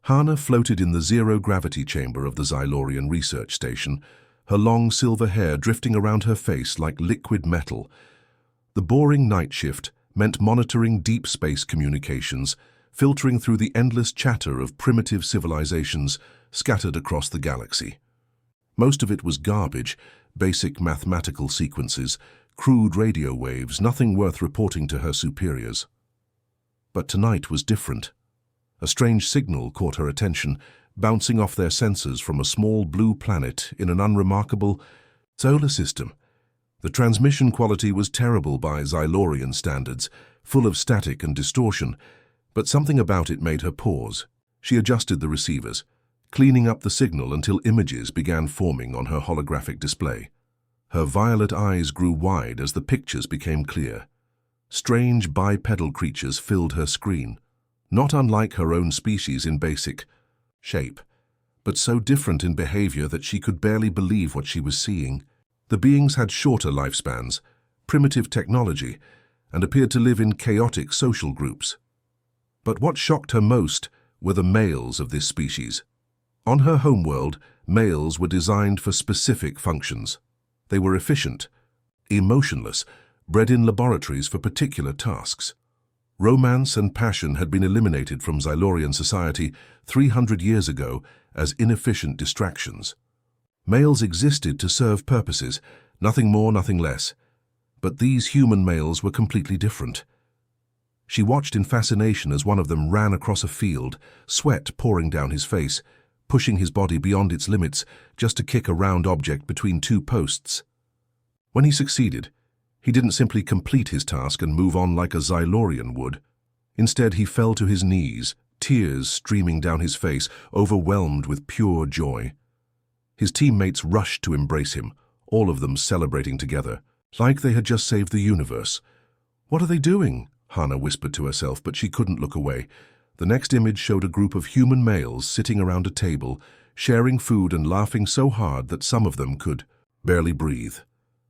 Hana floated in the zero-gravity chamber of the Xylorian research station, her long silver hair drifting around her face like liquid metal. The boring night shift meant monitoring deep space communications, filtering through the endless chatter of primitive civilizations scattered across the galaxy. Most of it was garbage, basic mathematical sequences, crude radio waves, nothing worth reporting to her superiors. But tonight was different. A strange signal caught her attention, bouncing off their sensors from a small blue planet in an unremarkable solar system. The transmission quality was terrible by Xylorian standards, full of static and distortion, but something about it made her pause. She adjusted the receivers, cleaning up the signal until images began forming on her holographic display. Her violet eyes grew wide as the pictures became clear. Strange bipedal creatures filled her screen, not unlike her own species in basic shape, but so different in behavior that she could barely believe what she was seeing. The beings had shorter lifespans, primitive technology, and appeared to live in chaotic social groups. But what shocked her most were the males of this species. On her homeworld, males were designed for specific functions. They were efficient, emotionless, bred in laboratories for particular tasks. Romance and passion had been eliminated from Xylorian society 300 years ago as inefficient distractions. Males existed to serve purposes, nothing more, nothing less. But these human males were completely different. She watched in fascination as one of them ran across a field, sweat pouring down his face, pushing his body beyond its limits just to kick a round object between two posts. When he succeeded, he didn't simply complete his task and move on like a Xylorian would. Instead, he fell to his knees, tears streaming down his face, overwhelmed with pure joy. His teammates rushed to embrace him, all of them celebrating together, like they had just saved the universe. "What are they doing?" Hana whispered to herself, but she couldn't look away. The next image showed a group of human males sitting around a table, sharing food and laughing so hard that some of them could barely breathe.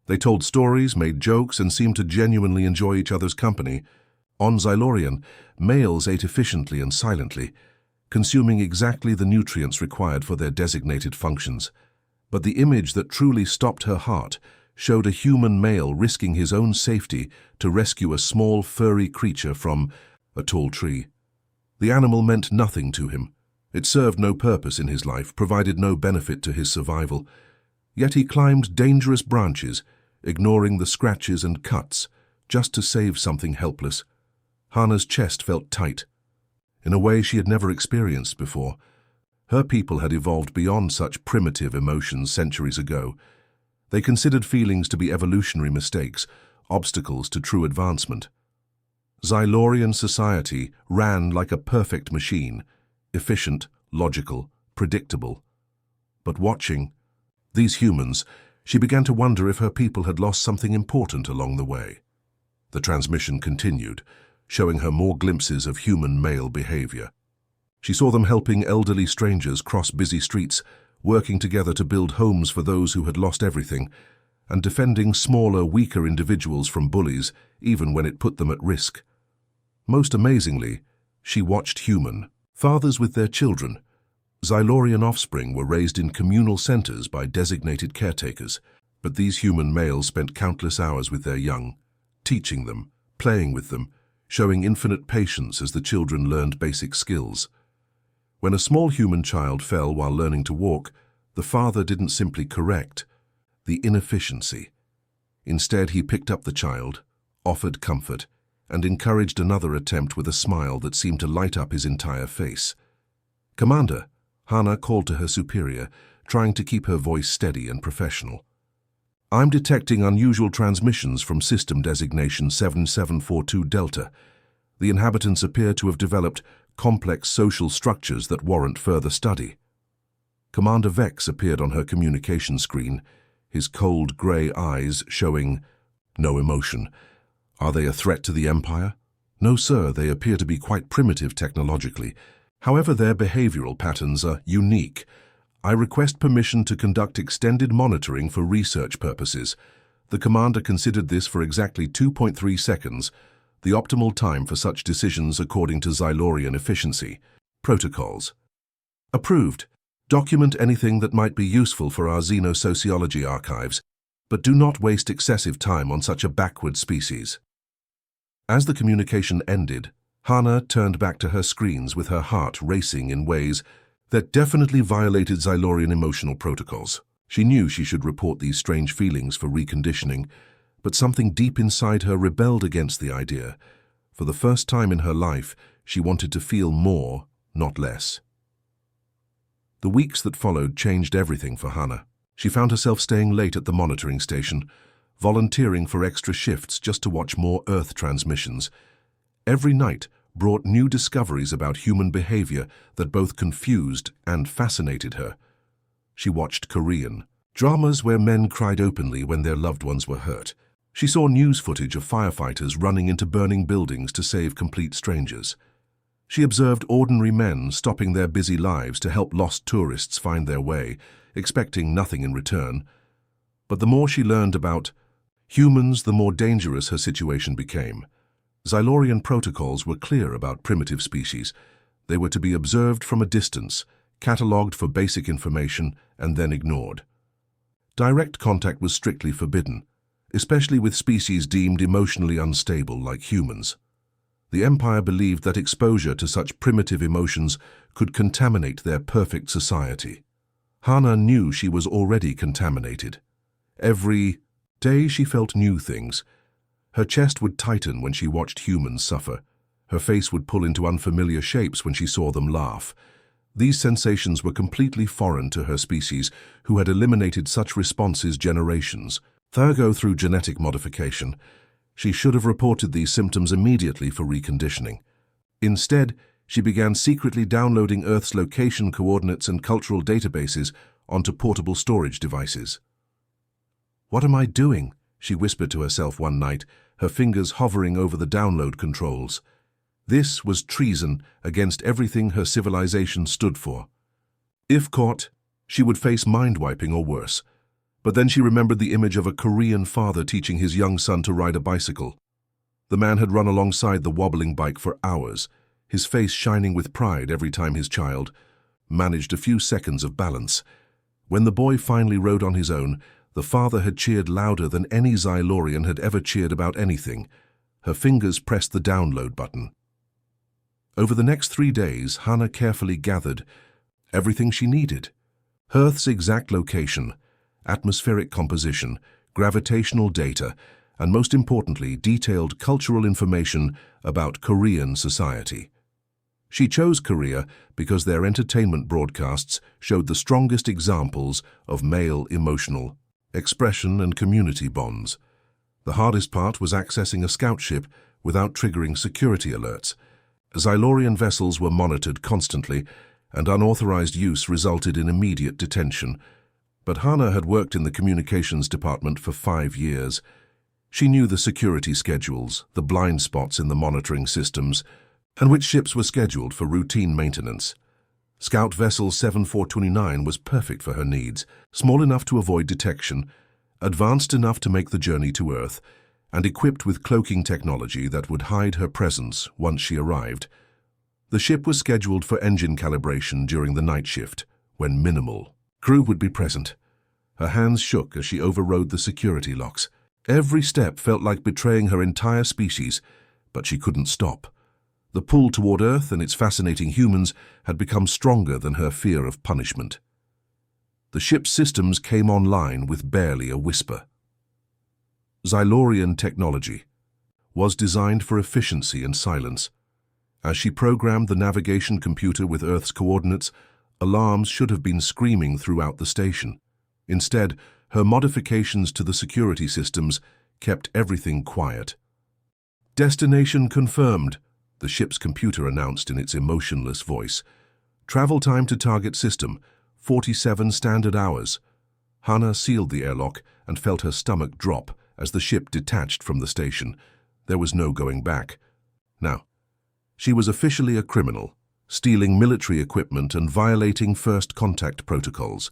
They told stories, made jokes, and seemed to genuinely enjoy each other's company. On Xylorian, males ate efficiently and silently, consuming exactly the nutrients required for their designated functions. But the image that truly stopped her heart showed a human male risking his own safety to rescue a small, furry creature from a tall tree. The animal meant nothing to him. It served no purpose in his life, provided no benefit to his survival. Yet he climbed dangerous branches, ignoring the scratches and cuts, just to save something helpless. Hana's chest felt tight, in a way she had never experienced before. Her people had evolved beyond such primitive emotions centuries ago. They considered feelings to be evolutionary mistakes, obstacles to true advancement. Xylorian society ran like a perfect machine, efficient, logical, predictable. But watching these humans, she began to wonder if her people had lost something important along the way. The transmission continued, showing her more glimpses of human male behavior. She saw them helping elderly strangers cross busy streets, working together to build homes for those who had lost everything, and defending smaller, weaker individuals from bullies, even when it put them at risk. Most amazingly, she watched human fathers with their children. Xylorian offspring were raised in communal centers by designated caretakers, but these human males spent countless hours with their young, teaching them, playing with them, showing infinite patience as the children learned basic skills. When a small human child fell while learning to walk, the father didn't simply correct the inefficiency. Instead, he picked up the child, offered comfort, and encouraged another attempt with a smile that seemed to light up his entire face. "Commander," Hana called to her superior, trying to keep her voice steady and professional. "I'm detecting unusual transmissions from system designation 7742 Delta. The inhabitants appear to have developed complex social structures that warrant further study." Commander Vex appeared on her communication screen, his cold grey eyes showing no emotion. "Are they a threat to the Empire?" "No, sir, they appear to be quite primitive technologically. However, their behavioral patterns are unique. I request permission to conduct extended monitoring for research purposes." The commander considered this for exactly 2.3 seconds, the optimal time for such decisions according to Xylorian efficiency. Protocols. Approved. Document anything that might be useful for our xenosociology archives, but do not waste excessive time on such a backward species. As the communication ended, Hana turned back to her screens with her heart racing in ways that definitely violated Xylorian emotional protocols. She knew she should report these strange feelings for reconditioning, but something deep inside her rebelled against the idea. For the first time in her life, she wanted to feel more, not less. The weeks that followed changed everything for Hana. She found herself staying late at the monitoring station, volunteering for extra shifts just to watch more Earth transmissions. Every night brought new discoveries about human behavior that both confused and fascinated her. She watched Korean dramas where men cried openly when their loved ones were hurt. She saw news footage of firefighters running into burning buildings to save complete strangers. She observed ordinary men stopping their busy lives to help lost tourists find their way, expecting nothing in return. But the more she learned about humans, the more dangerous her situation became. Xylorian protocols were clear about primitive species. They were to be observed from a distance, catalogued for basic information, and then ignored. Direct contact was strictly forbidden, especially with species deemed emotionally unstable like humans. The Empire believed that exposure to such primitive emotions could contaminate their perfect society. Hana knew she was already contaminated. Every day she felt new things. Her chest would tighten when she watched humans suffer. Her face would pull into unfamiliar shapes when she saw them laugh. These sensations were completely foreign to her species, who had eliminated such responses generations ago through genetic modification. She should have reported these symptoms immediately for reconditioning. Instead, she began secretly downloading Earth's location coordinates and cultural databases onto portable storage devices. "What am I doing?" she whispered to herself one night, her fingers hovering over the download controls. This was treason against everything her civilization stood for. If caught, she would face mind-wiping or worse. But then she remembered the image of a Korean father teaching his young son to ride a bicycle. The man had run alongside the wobbling bike for hours, his face shining with pride every time his child managed a few seconds of balance. When the boy finally rode on his own, the father had cheered louder than any Xylorian had ever cheered about anything. Her fingers pressed the download button. Over the next 3 days, Hana carefully gathered everything she needed. Earth's exact location, atmospheric composition, gravitational data, and most importantly, detailed cultural information about Korean society. She chose Korea because their entertainment broadcasts showed the strongest examples of male emotional expression and community bonds. The hardest part was accessing a scout ship without triggering security alerts. Xylorian vessels were monitored constantly, and unauthorized use resulted in immediate detention. But Hana had worked in the communications department for 5 years. She knew the security schedules, the blind spots in the monitoring systems, and which ships were scheduled for routine maintenance. Scout Vessel 7429 was perfect for her needs, small enough to avoid detection, advanced enough to make the journey to Earth, and equipped with cloaking technology that would hide her presence once she arrived. The ship was scheduled for engine calibration during the night shift, when minimal crew would be present. Her hands shook as she overrode the security locks. Every step felt like betraying her entire species, but she couldn't stop. The pull toward Earth and its fascinating humans had become stronger than her fear of punishment. The ship's systems came online with barely a whisper. Xylorian technology was designed for efficiency and silence. As she programmed the navigation computer with Earth's coordinates, alarms should have been screaming throughout the station. Instead, her modifications to the security systems kept everything quiet. "Destination confirmed," the ship's computer announced in its emotionless voice. "Travel time to target system, 47 standard hours." Hana sealed the airlock and felt her stomach drop as the ship detached from the station. There was no going back. Now, she was officially a criminal, stealing military equipment and violating first contact protocols.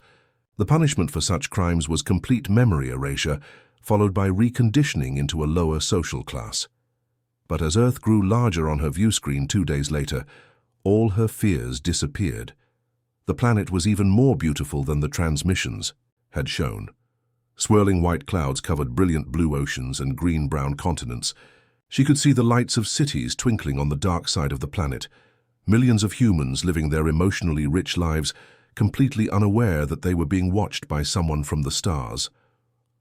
The punishment for such crimes was complete memory erasure, followed by reconditioning into a lower social class. But as Earth grew larger on her view screen 2 days later, all her fears disappeared. The planet was even more beautiful than the transmissions had shown. Swirling white clouds covered brilliant blue oceans and green-brown continents. She could see the lights of cities twinkling on the dark side of the planet, millions of humans living their emotionally rich lives, completely unaware that they were being watched by someone from the stars.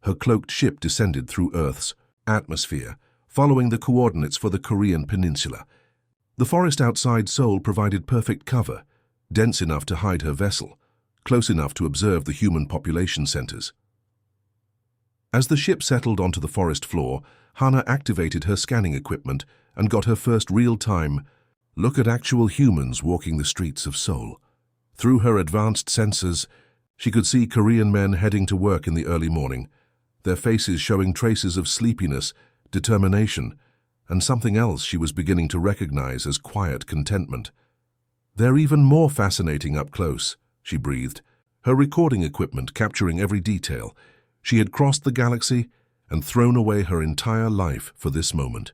Her cloaked ship descended through Earth's atmosphere, following the coordinates for the Korean peninsula. The forest outside Seoul provided perfect cover, dense enough to hide her vessel, close enough to observe the human population centers. As the ship settled onto the forest floor, Hana activated her scanning equipment and got her first real-time look at actual humans walking the streets of Seoul. Through her advanced sensors, she could see Korean men heading to work in the early morning, their faces showing traces of sleepiness, determination, and something else she was beginning to recognize as quiet contentment. "They're even more fascinating up close," she breathed, her recording equipment capturing every detail. She had crossed the galaxy and thrown away her entire life for this moment.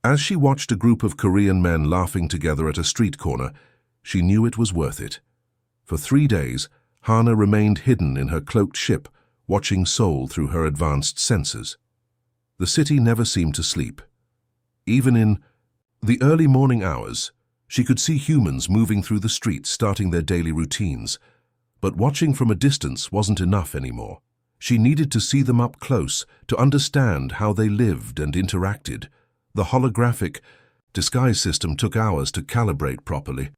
As she watched a group of Korean men laughing together at a street corner, she knew it was worth it. For 3 days, Hana remained hidden in her cloaked ship, watching Seoul through her advanced sensors. The city never seemed to sleep. Even in the early morning hours, she could see humans moving through the streets starting their daily routines. But watching from a distance wasn't enough anymore. She needed to see them up close to understand how they lived and interacted. The holographic disguise system took hours to calibrate properly.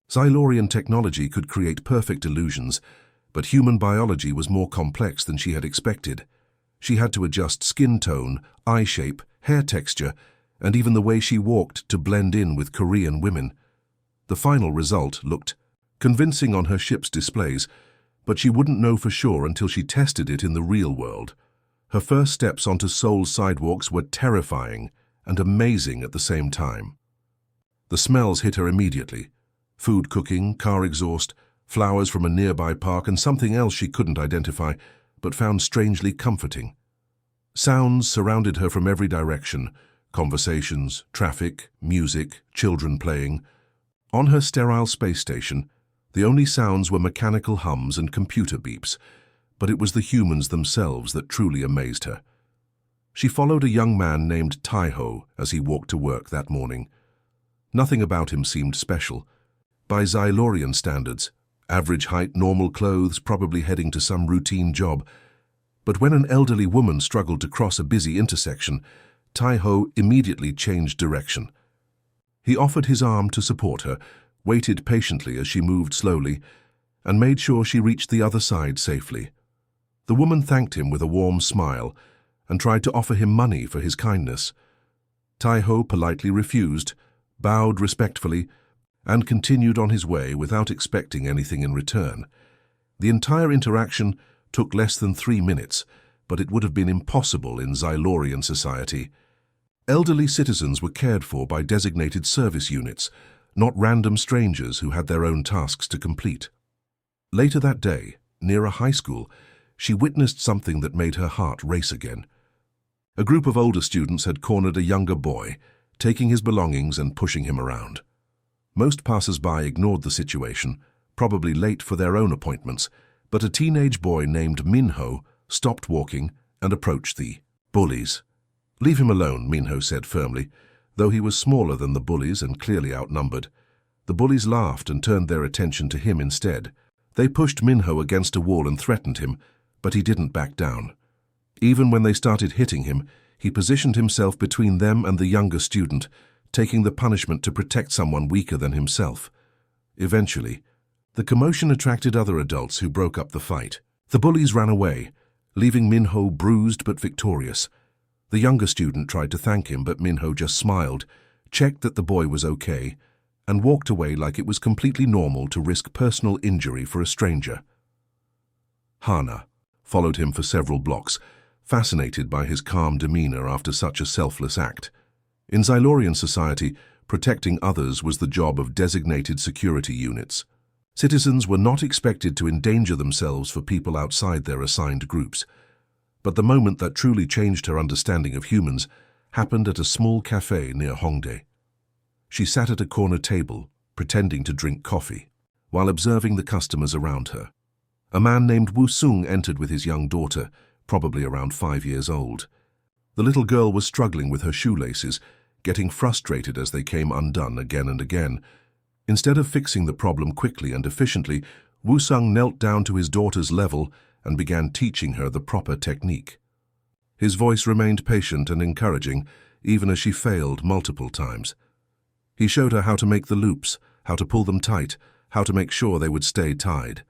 Xylorian technology could create perfect illusions, but human biology was more complex than she had expected. She had to adjust skin tone, eye shape, hair texture, and even the way she walked to blend in with Korean women. The final result looked convincing on her ship's displays, but she wouldn't know for sure until she tested it in the real world. Her first steps onto Seoul's sidewalks were terrifying and amazing at the same time. The smells hit her immediately: food cooking, car exhaust, flowers from a nearby park, and something else she couldn't identify, but found strangely comforting. Sounds surrounded her from every direction: conversations, traffic, music, children playing. On her sterile space station, the only sounds were mechanical hums and computer beeps, but it was the humans themselves that truly amazed her. She followed a young man named Taiho as he walked to work that morning. Nothing about him seemed special. By Xylorian standards, average height, normal clothes, probably heading to some routine job. But when an elderly woman struggled to cross a busy intersection, Taiho immediately changed direction. He offered his arm to support her, waited patiently as she moved slowly, and made sure she reached the other side safely. The woman thanked him with a warm smile and tried to offer him money for his kindness. Taiho politely refused, bowed respectfully, and continued on his way without expecting anything in return. The entire interaction took less than 3 minutes, but it would have been impossible in Xylorian society. Elderly citizens were cared for by designated service units, not random strangers who had their own tasks to complete. Later that day, near a high school, she witnessed something that made her heart race again. A group of older students had cornered a younger boy, taking his belongings and pushing him around. Most passers-by ignored the situation, probably late for their own appointments, but a teenage boy named Minho stopped walking and approached the bullies. "Leave him alone," Minho said firmly, though he was smaller than the bullies and clearly outnumbered. The bullies laughed and turned their attention to him instead. They pushed Minho against a wall and threatened him, but he didn't back down. Even when they started hitting him, he positioned himself between them and the younger student, taking the punishment to protect someone weaker than himself. Eventually, the commotion attracted other adults who broke up the fight. The bullies ran away, leaving Minho bruised but victorious. The younger student tried to thank him, but Minho just smiled, checked that the boy was okay, and walked away like it was completely normal to risk personal injury for a stranger. Hana followed him for several blocks, fascinated by his calm demeanor after such a selfless act. In Xylorian society, protecting others was the job of designated security units. Citizens were not expected to endanger themselves for people outside their assigned groups. But the moment that truly changed her understanding of humans happened at a small cafe near Hongdae. She sat at a corner table, pretending to drink coffee. while observing the customers around her. A man named Wu Sung entered with his young daughter, probably around 5 years old. The little girl was struggling with her shoelaces, getting frustrated as they came undone again and again. Instead of fixing the problem quickly and efficiently, Wu Sung knelt down to his daughter's level and began teaching her the proper technique. His voice remained patient and encouraging, even as she failed multiple times. He showed her how to make the loops, how to pull them tight, how to make sure they would stay tied.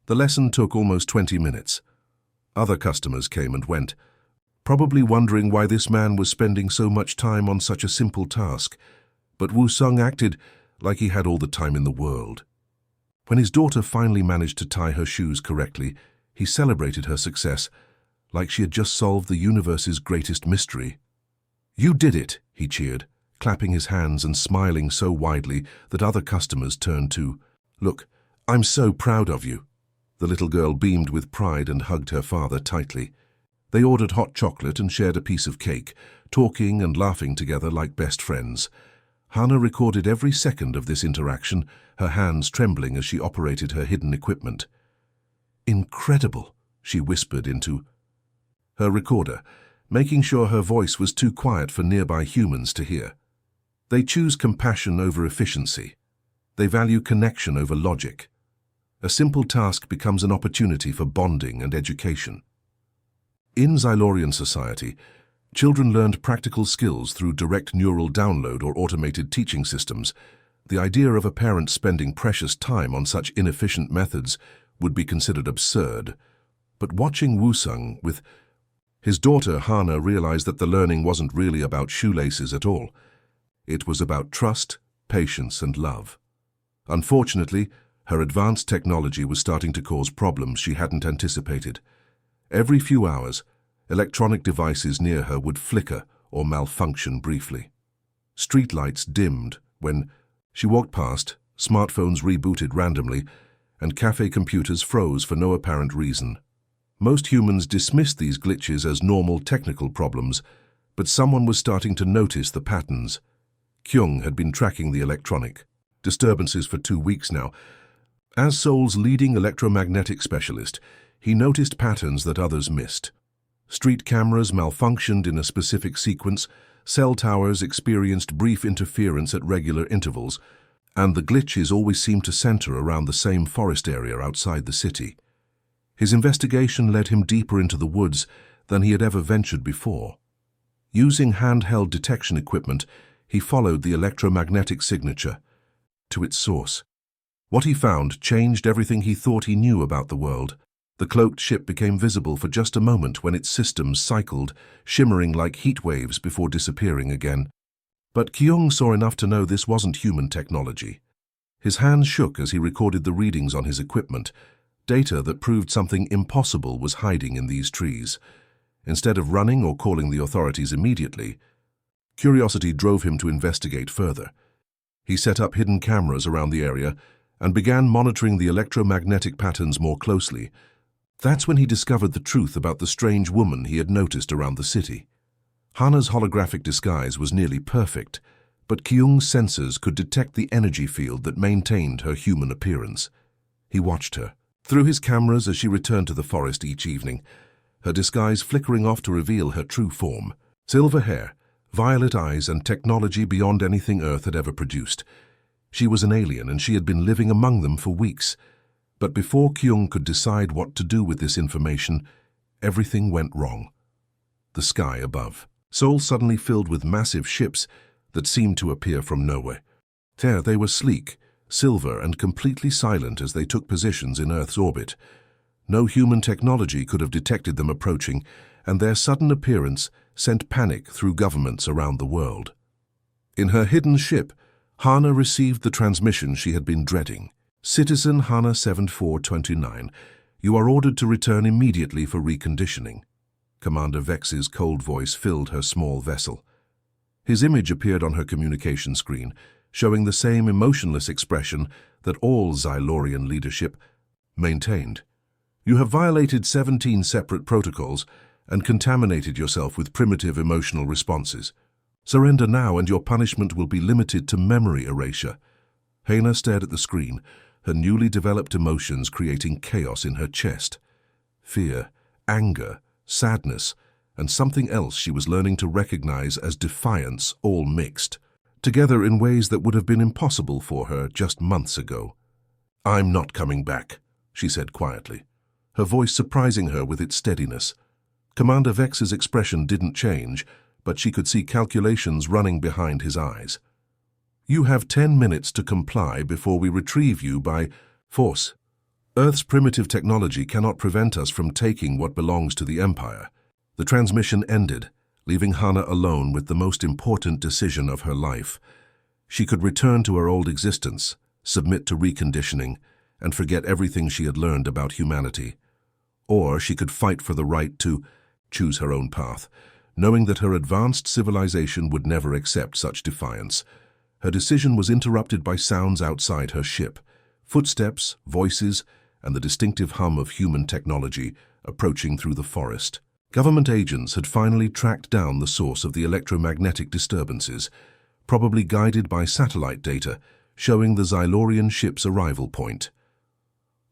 The lesson took almost 20 minutes. Other customers came and went, probably wondering why this man was spending so much time on such a simple task, but Wu Sung acted like he had all the time in the world. When his daughter finally managed to tie her shoes correctly, he celebrated her success, like she had just solved the universe's greatest mystery. "You did it," he cheered, clapping his hands and smiling so widely that other customers turned too. "Look, I'm so proud of you." The little girl beamed with pride and hugged her father tightly. They ordered hot chocolate and shared a piece of cake, talking and laughing together like best friends. Hannah recorded every second of this interaction, her hands trembling as she operated her hidden equipment. "Incredible," she whispered into her recorder, making sure her voice was too quiet for nearby humans to hear. They choose compassion over efficiency. They value connection over logic. A simple task becomes an opportunity for bonding and education. In Xylorian society, children learned practical skills through direct neural download or automated teaching systems. The idea of a parent spending precious time on such inefficient methods would be considered absurd. But watching Wu Sung with his daughter Hannah realized that the learning wasn't really about shoelaces at all. It was about trust, patience, and love. Unfortunately, her advanced technology was starting to cause problems she hadn't anticipated. Every few hours, electronic devices near her would flicker or malfunction briefly. Streetlights dimmed when she walked past, smartphones rebooted randomly, and cafe computers froze for no apparent reason. Most humans dismissed these glitches as normal technical problems, but someone was starting to notice the patterns. Kyung had been tracking the electronic disturbances for 2 weeks now. As Seoul's leading electromagnetic specialist, he noticed patterns that others missed. Street cameras malfunctioned in a specific sequence, cell towers experienced brief interference at regular intervals, and the glitches always seemed to center around the same forest area outside the city. His investigation led him deeper into the woods than he had ever ventured before. Using handheld detection equipment, he followed the electromagnetic signature to its source. What he found changed everything he thought he knew about the world. The cloaked ship became visible for just a moment when its systems cycled, shimmering like heat waves before disappearing again. But Kyung saw enough to know this wasn't human technology. His hands shook as he recorded the readings on his equipment, data that proved something impossible was hiding in these trees. Instead of running or calling the authorities immediately, curiosity drove him to investigate further. He set up hidden cameras around the area and began monitoring the electromagnetic patterns more closely. That's when he discovered the truth about the strange woman he had noticed around the city. Hannah's holographic disguise was nearly perfect, but Kyung's sensors could detect the energy field that maintained her human appearance. He watched her through his cameras as she returned to the forest each evening, her disguise flickering off to reveal her true form. Silver hair, violet eyes, and technology beyond anything Earth had ever produced. She was an alien, and she had been living among them for weeks. But before Kyung could decide what to do with this information, everything went wrong. The sky above Seoul suddenly filled with massive ships that seemed to appear from nowhere. There they were, sleek, silver, and completely silent as they took positions in Earth's orbit. No human technology could have detected them approaching, and their sudden appearance sent panic through governments around the world. In her hidden ship, Hannah received the transmission she had been dreading. "Citizen Hannah 7429, you are ordered to return immediately for reconditioning." Commander Vex's cold voice filled her small vessel. His image appeared on her communication screen, showing the same emotionless expression that all Xylorian leadership maintained. "You have violated 17 separate protocols and contaminated yourself with primitive emotional responses. Surrender now and your punishment will be limited to memory erasure." Hannah stared at the screen, her newly developed emotions creating chaos in her chest. Fear, anger, sadness, and something else she was learning to recognize as defiance, all mixed, together in ways that would have been impossible for her just months ago. "I'm not coming back," she said quietly, her voice surprising her with its steadiness. Commander Vex's expression didn't change, but she could see calculations running behind his eyes. "You have 10 minutes to comply before we retrieve you by force. Earth's primitive technology cannot prevent us from taking what belongs to the Empire." The transmission ended, leaving Hana alone with the most important decision of her life. She could return to her old existence, submit to reconditioning, and forget everything she had learned about humanity. Or she could fight for the right to choose her own path, knowing that her advanced civilization would never accept such defiance. Her decision was interrupted by sounds outside her ship, footsteps, voices, and the distinctive hum of human technology approaching through the forest. Government agents had finally tracked down the source of the electromagnetic disturbances, probably guided by satellite data showing the Xylorian ship's arrival point.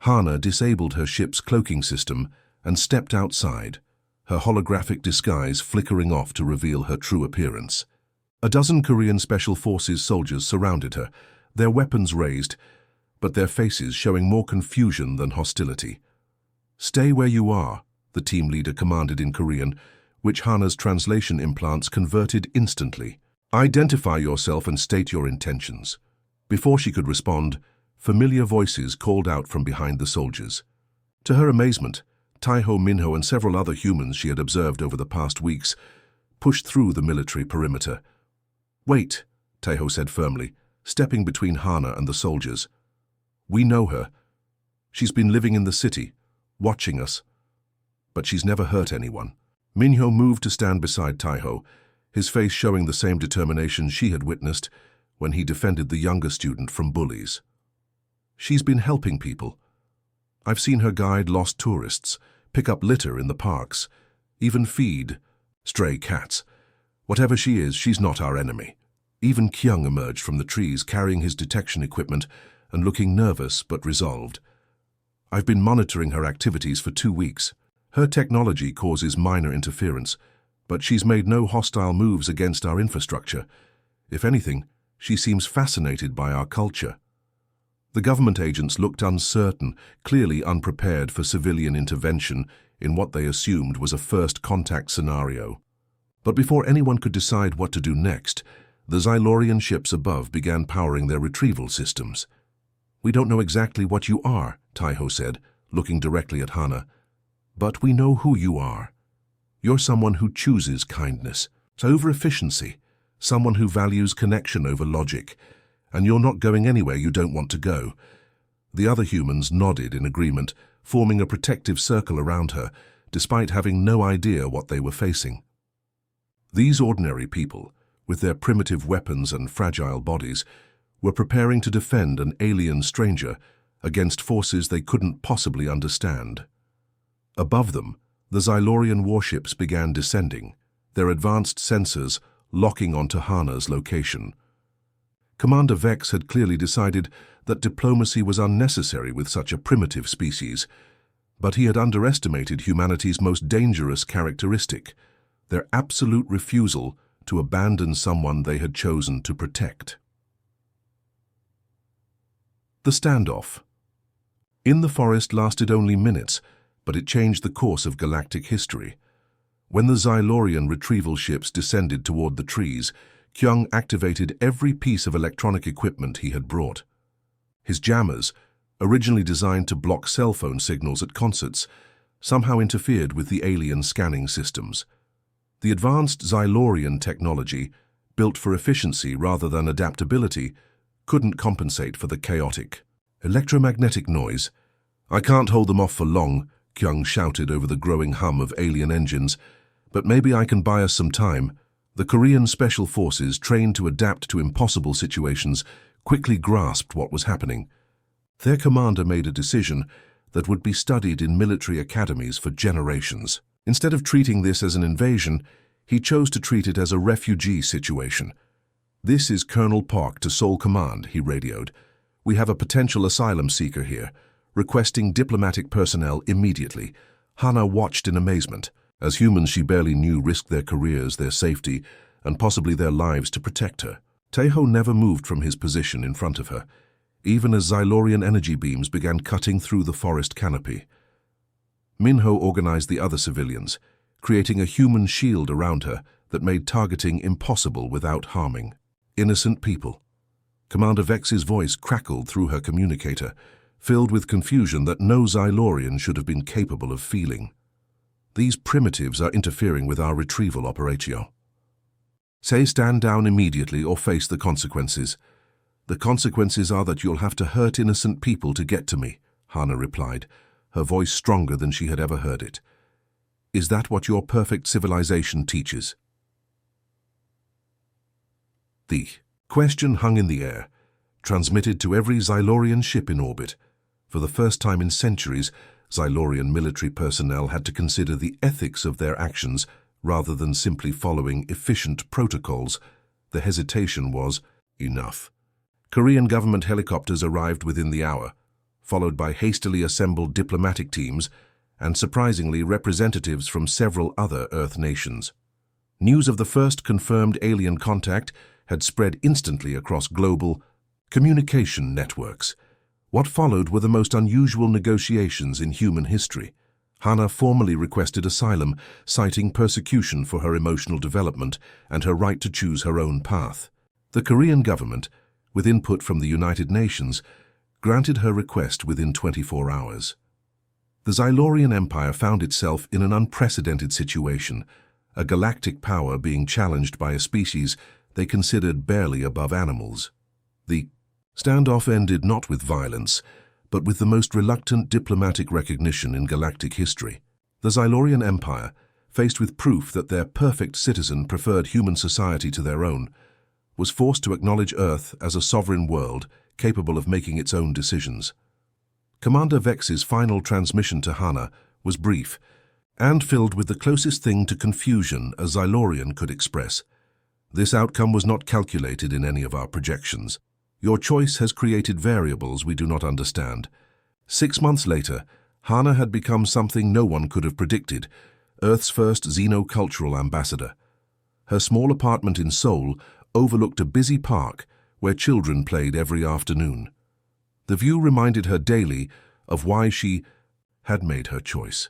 Hana disabled her ship's cloaking system and stepped outside, her holographic disguise flickering off to reveal her true appearance. A dozen Korean Special Forces soldiers surrounded her, their weapons raised, but their faces showing more confusion than hostility. "Stay where you are," the team leader commanded in Korean, which Hana's translation implants converted instantly. "Identify yourself and state your intentions." Before she could respond, familiar voices called out from behind the soldiers. To her amazement, Taiho, Minho, and several other humans she had observed over the past weeks pushed through the military perimeter. "Wait," Taiho said firmly, stepping between Hana and the soldiers. "We know her. She's been living in the city, watching us. But she's never hurt anyone." Minho moved to stand beside Taiho, his face showing the same determination she had witnessed when he defended the younger student from bullies. "She's been helping people. I've seen her guide lost tourists, pick up litter in the parks, even feed stray cats. Whatever she is, she's not our enemy." Even Kyung emerged from the trees carrying his detection equipment and looking nervous but resolved. "I've been monitoring her activities for 2 weeks. Her technology causes minor interference, but she's made no hostile moves against our infrastructure. If anything, she seems fascinated by our culture." The government agents looked uncertain, clearly unprepared for civilian intervention in what they assumed was a first contact scenario. But before anyone could decide what to do next, the Xylorian ships above began powering their retrieval systems. "We don't know exactly what you are," Taiho said, looking directly at Hana. "But we know who you are. You're someone who chooses kindness over efficiency, someone who values connection over logic, and you're not going anywhere you don't want to go." The other humans nodded in agreement, forming a protective circle around her, despite having no idea what they were facing. These ordinary people, with their primitive weapons and fragile bodies, were preparing to defend an alien stranger against forces they couldn't possibly understand. Above them, the Xylorian warships began descending, their advanced sensors locking onto Hana's location. Commander Vex had clearly decided that diplomacy was unnecessary with such a primitive species, but he had underestimated humanity's most dangerous characteristic, their absolute refusal to abandon someone they had chosen to protect. The standoff in the forest lasted only minutes, but it changed the course of galactic history. When the Xylorian retrieval ships descended toward the trees, Kyung activated every piece of electronic equipment he had brought. His jammers, originally designed to block cell phone signals at concerts, somehow interfered with the alien scanning systems. The advanced Xylorian technology, built for efficiency rather than adaptability, couldn't compensate for the chaotic electromagnetic noise. "I can't hold them off for long," Kyung shouted over the growing hum of alien engines, "but maybe I can buy us some time." The Korean Special Forces, trained to adapt to impossible situations, quickly grasped what was happening. Their commander made a decision that would be studied in military academies for generations. Instead of treating this as an invasion, he chose to treat it as a refugee situation. "This is Colonel Park to Seoul Command," he radioed. We have a potential asylum seeker here, requesting diplomatic personnel immediately. Hana watched in amazement. As humans she barely knew risked their careers, their safety, and possibly their lives to protect her. Teho never moved from his position in front of her, even as Xylorian energy beams began cutting through the forest canopy. Minho organized the other civilians, creating a human shield around her that made targeting impossible without harming innocent people. Commander Vex's voice crackled through her communicator, filled with confusion that no Xylorian should have been capable of feeling. These primitives are interfering with our retrieval operatio. Say stand down immediately or face the consequences. The consequences are that you'll have to hurt innocent people to get to me, Hana replied, her voice stronger than she had ever heard it. Is that what your perfect civilization teaches? The question hung in the air, transmitted to every Xylorian ship in orbit. For the first time in centuries, Xylorian military personnel had to consider the ethics of their actions rather than simply following efficient protocols. The hesitation was enough. Korean government helicopters arrived within the hour, followed by hastily assembled diplomatic teams and, surprisingly, representatives from several other Earth nations. News of the first confirmed alien contact had spread instantly across global communication networks. What followed were the most unusual negotiations in human history. Hana formally requested asylum, citing persecution for her emotional development and her right to choose her own path. The Korean government, with input from the United Nations, granted her request within 24 hours. The Xylorian Empire found itself in an unprecedented situation, a galactic power being challenged by a species they considered barely above animals. The standoff ended not with violence, but with the most reluctant diplomatic recognition in galactic history. The Xylorian Empire, faced with proof that their perfect citizen preferred human society to their own, was forced to acknowledge Earth as a sovereign world capable of making its own decisions. Commander Vex's final transmission to Hana was brief and filled with the closest thing to confusion a Xylorian could express. This outcome was not calculated in any of our projections. Your choice has created variables we do not understand. 6 months later, Hana had become something no one could have predicted, Earth's first xenocultural ambassador. Her small apartment in Seoul overlooked a busy park where children played every afternoon. The view reminded her daily of why she had made her choice.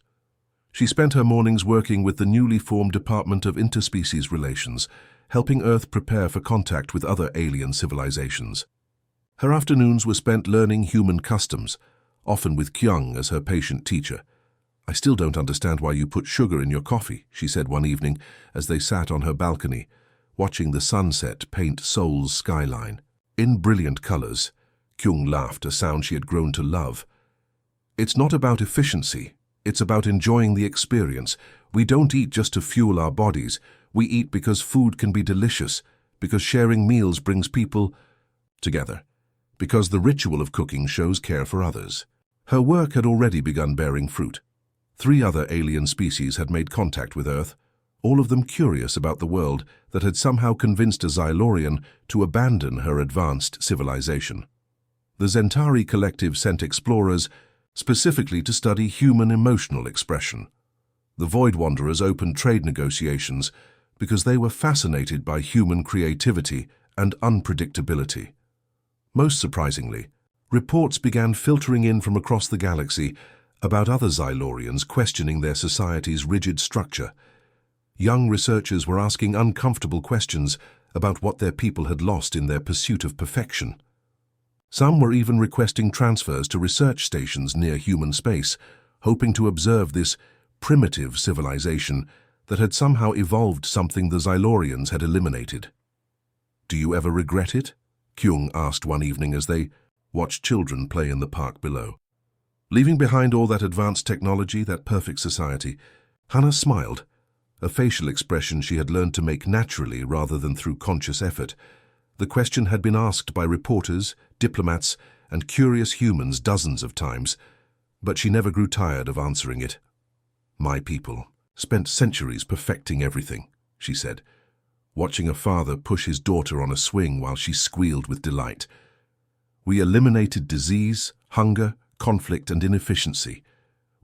She spent her mornings working with the newly formed Department of Interspecies Relations, helping Earth prepare for contact with other alien civilizations. Her afternoons were spent learning human customs, often with Kyung as her patient teacher. I still don't understand why you put sugar in your coffee, she said one evening as they sat on her balcony, watching the sunset paint Seoul's skyline. In brilliant colors, Kyung laughed, a sound she had grown to love. It's not about efficiency, it's about enjoying the experience. We don't eat just to fuel our bodies. We eat because food can be delicious, because sharing meals brings people together, because the ritual of cooking shows care for others. Her work had already begun bearing fruit. 3 other alien species had made contact with Earth, all of them curious about the world that had somehow convinced a Xylorian to abandon her advanced civilization. The Zentari Collective sent explorers specifically to study human emotional expression. The Void Wanderers opened trade negotiations because they were fascinated by human creativity and unpredictability. Most surprisingly, reports began filtering in from across the galaxy about other Xylorians questioning their society's rigid structure. Young researchers were asking uncomfortable questions about what their people had lost in their pursuit of perfection. Some were even requesting transfers to research stations near human space, hoping to observe this primitive civilization that had somehow evolved something the Xylorians had eliminated. Do you ever regret it? Kyung asked one evening as they watched children play in the park below. Leaving behind all that advanced technology, that perfect society, Hana smiled, a facial expression she had learned to make naturally rather than through conscious effort. The question had been asked by reporters, diplomats, and curious humans dozens of times, but she never grew tired of answering it. My people spent centuries perfecting everything, she said, watching a father push his daughter on a swing while she squealed with delight. We eliminated disease, hunger, conflict, and inefficiency.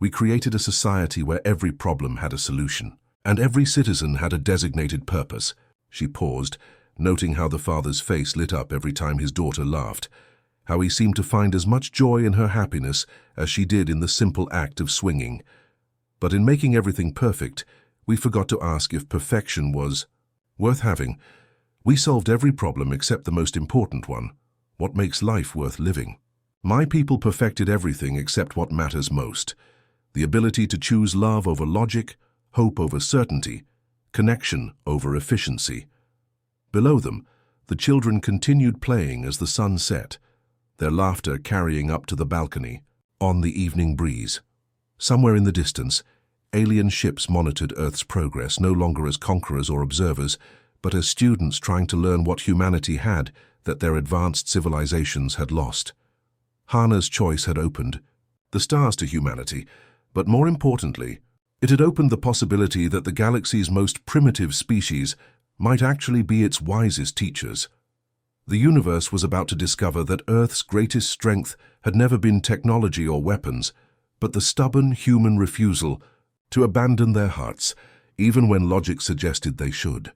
We created a society where every problem had a solution, and every citizen had a designated purpose. She paused, noting how the father's face lit up every time his daughter laughed, how he seemed to find as much joy in her happiness as she did in the simple act of swinging. But in making everything perfect, we forgot to ask if perfection was worth having. We solved every problem except the most important one: what makes life worth living. My people perfected everything except what matters most: the ability to choose love over logic, hope over certainty, connection over efficiency. Below them, the children continued playing as the sun set, their laughter carrying up to the balcony, on the evening breeze. Somewhere in the distance, alien ships monitored Earth's progress, no longer as conquerors or observers, but as students trying to learn what humanity had that their advanced civilizations had lost. Hana's choice had opened the stars to humanity, but more importantly, it had opened the possibility that the galaxy's most primitive species might actually be its wisest teachers. The universe was about to discover that Earth's greatest strength had never been technology or weapons, but the stubborn human refusal to abandon their hearts, even when logic suggested they should.